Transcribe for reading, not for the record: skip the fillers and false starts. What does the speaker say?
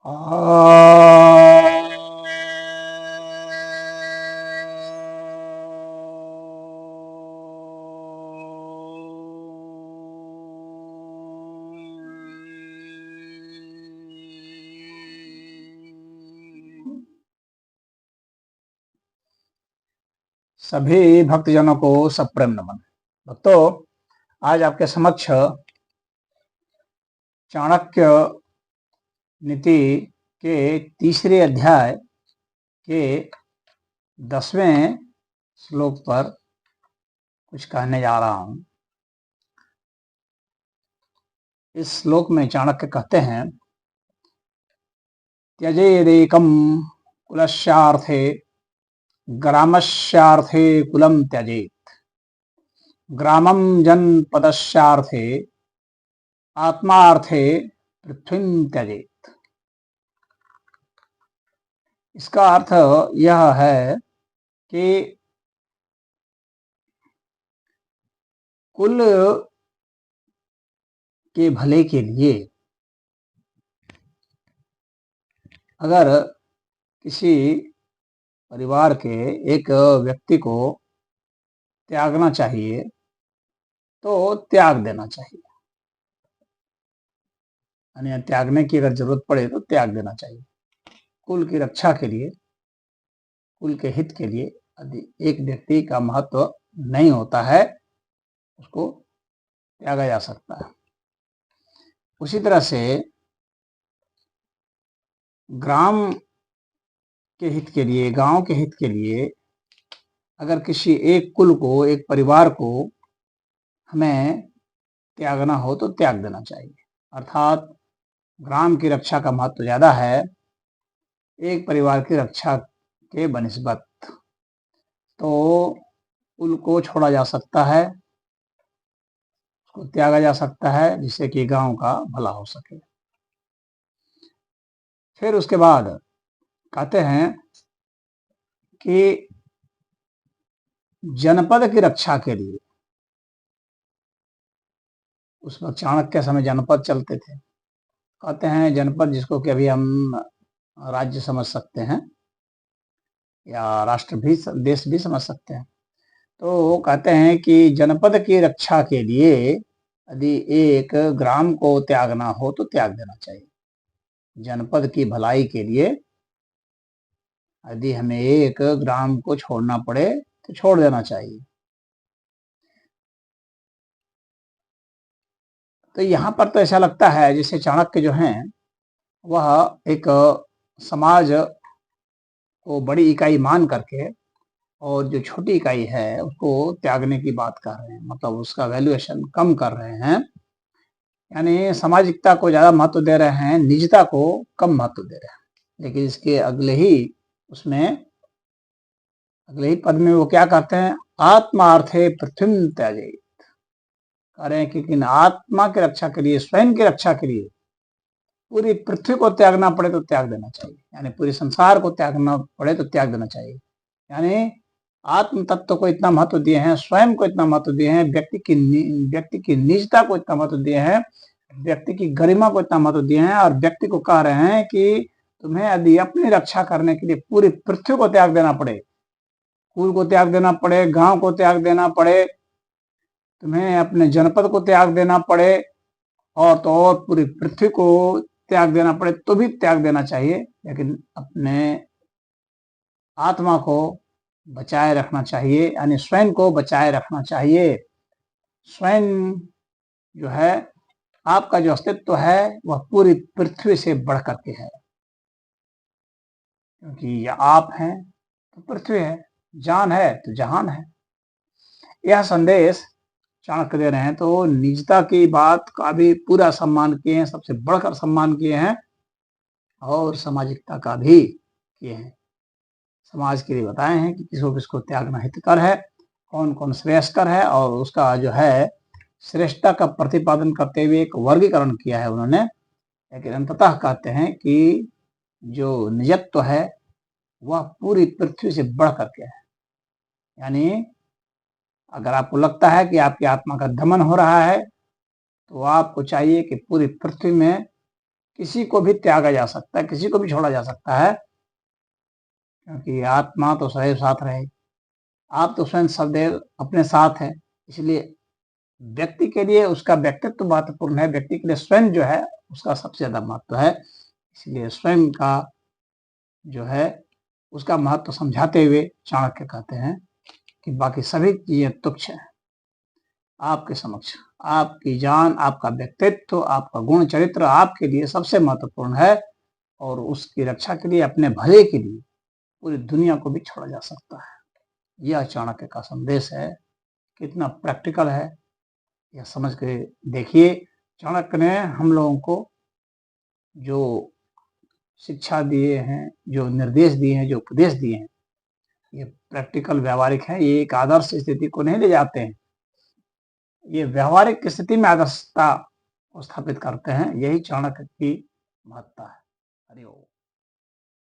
सभी भक्तजनों को सप्रेम नमन। भक्तों, आज आपके समक्ष चाणक्य नीति के तीसरे अध्याय के 10वें श्लोक पर कुछ कहने जा रहा हूं। इस श्लोक में चाणक्य कहते हैं, त्यजेदेकं कुलस्यार्थे ग्रामस्यार्थे कुलं त्यजेत्, ग्रामं जनपदस्यार्थे आत्मार्थे पृथ्वीं त्यजेत्। इसका अर्थ यह है कि कुल के भले के लिए अगर किसी परिवार के एक व्यक्ति को त्यागना चाहिए तो त्याग देना चाहिए, यानी त्यागने की अगर जरूरत पड़े तो त्याग देना चाहिए। कुल की रक्षा के लिए, कुल के हित के लिए यदि एक व्यक्ति का महत्व नहीं होता है, उसको त्यागा जा सकता है। उसी तरह से ग्राम के हित के लिए, गांव के हित के लिए अगर किसी एक कुल को, एक परिवार को हमें त्यागना हो तो त्याग देना चाहिए। अर्थात ग्राम की रक्षा का महत्व ज्यादा है एक परिवार की रक्षा के बनिस्बत। तो कुल को छोड़ा जा सकता है, उसको त्यागा जा सकता है, जिससे कि गांव का भला हो सके। फिर उसके बाद कहते हैं कि जनपद की रक्षा के लिए, उस वक्त चाणक्य के समय जनपद चलते थे। कहते हैं जनपद, जिसको कि अभी हम राज्य समझ सकते हैं या राष्ट्र भी, देश भी समझ सकते हैं। तो कहते हैं कि जनपद की रक्षा के लिए यदि एक ग्राम को त्यागना हो तो त्याग देना चाहिए। जनपद की भलाई के लिए यदि हमें एक ग्राम को छोड़ना पड़े तो छोड़ देना चाहिए। तो यहाँ पर तो ऐसा लगता है जैसे चाणक्य जो हैं वह एक समाज को बड़ी इकाई मान करके और जो छोटी इकाई है उसको त्यागने की बात कर रहे हैं, मतलब उसका वैल्यूएशन कम कर रहे हैं। यानी सामाजिकता को ज्यादा महत्व दे रहे हैं, निजता को कम महत्व दे रहे हैं। लेकिन इसके अगले ही पद में वो क्या कहते हैं, आत्मार्थे पृथ्वी त्याजे। कह रहे हैं कि आत्मा की रक्षा के लिए, स्वयं की रक्षा के लिए पूरी पृथ्वी को त्यागना पड़े तो त्याग देना चाहिए, यानी पूरे संसार को त्यागना पड़े तो त्याग देना चाहिए। यानी आत्म तत्व को इतना महत्व दिए हैं, स्वयं को इतना महत्व दिए हैं, व्यक्ति की निजता को इतना महत्व दिए हैं, व्यक्ति की गरिमा को इतना महत्व दिए हैं, और व्यक्ति को कह रहे हैं कि तुम्हें यदि अपनी रक्षा करने के लिए पूरी पृथ्वी को त्याग देना पड़े, कुल को त्याग देना पड़े, गांव को त्याग देना पड़े, तुम्हें अपने जनपद को त्याग देना पड़े, और तो और पूरी पृथ्वी को त्याग देना पड़े तो भी त्याग देना चाहिए, लेकिन अपने आत्मा को बचाए रखना चाहिए, यानी स्वयं को बचाए रखना चाहिए। स्वयं जो है, आपका जो अस्तित्व है वह पूरी पृथ्वी से बढ़ करके है, क्योंकि ये आप हैं तो पृथ्वी है, जान है तो जहान है। यह संदेश चाणक्य दे रहे हैं। तो निजता की बात का भी पूरा सम्मान किए हैं, सबसे बढ़कर सम्मान किए हैं, और सामाजिकता का भी किए हैं। समाज के लिए बताए हैं कि किसको किसको त्यागना हितकर है, कौन कौन श्रेयस्कर है, और उसका जो है श्रेष्ठता का प्रतिपादन करते हुए एक वर्गीकरण किया है उन्होंने। लेकिन अंततः कहते हैं कि जो निजत्व है वह पूरी पृथ्वी से बढ़ करके है। यानी अगर आपको लगता है कि आपकी आत्मा का दमन हो रहा है तो आपको चाहिए कि पूरी पृथ्वी में किसी को भी त्यागा जा सकता है, किसी को भी छोड़ा जा सकता है, क्योंकि आत्मा तो सदैव साथ रहे। आप तो स्वयं सदैव अपने साथ है, इसलिए व्यक्ति के लिए उसका व्यक्तित्व महत्वपूर्ण है, व्यक्ति के लिए स्वयं जो है उसका सबसे ज्यादा महत्व है। इसलिए स्वयं का जो है उसका महत्व समझाते हुए चाणक्य कहते हैं कि बाकी सभी चीजें तुच्छ हैं आपके समक्ष। आपकी जान, आपका व्यक्तित्व, आपका गुण चरित्र आपके लिए सबसे महत्वपूर्ण है, और उसकी रक्षा के लिए, अपने भले के लिए पूरी दुनिया को भी छोड़ा जा सकता है। यह चाणक्य का संदेश है। कितना प्रैक्टिकल है यह समझ के देखिए। चाणक्य ने हम लोगों को जो शिक्षा दिए हैं, जो निर्देश दिए हैं, जो उपदेश दिए हैं, ये प्रैक्टिकल व्यावहारिक है। ये एक आदर्श स्थिति को नहीं ले जाते हैं, ये व्यावहारिक स्थिति में आदर्शता को स्थापित करते हैं। यही चाणक्य की महत्ता है। हरि ओम।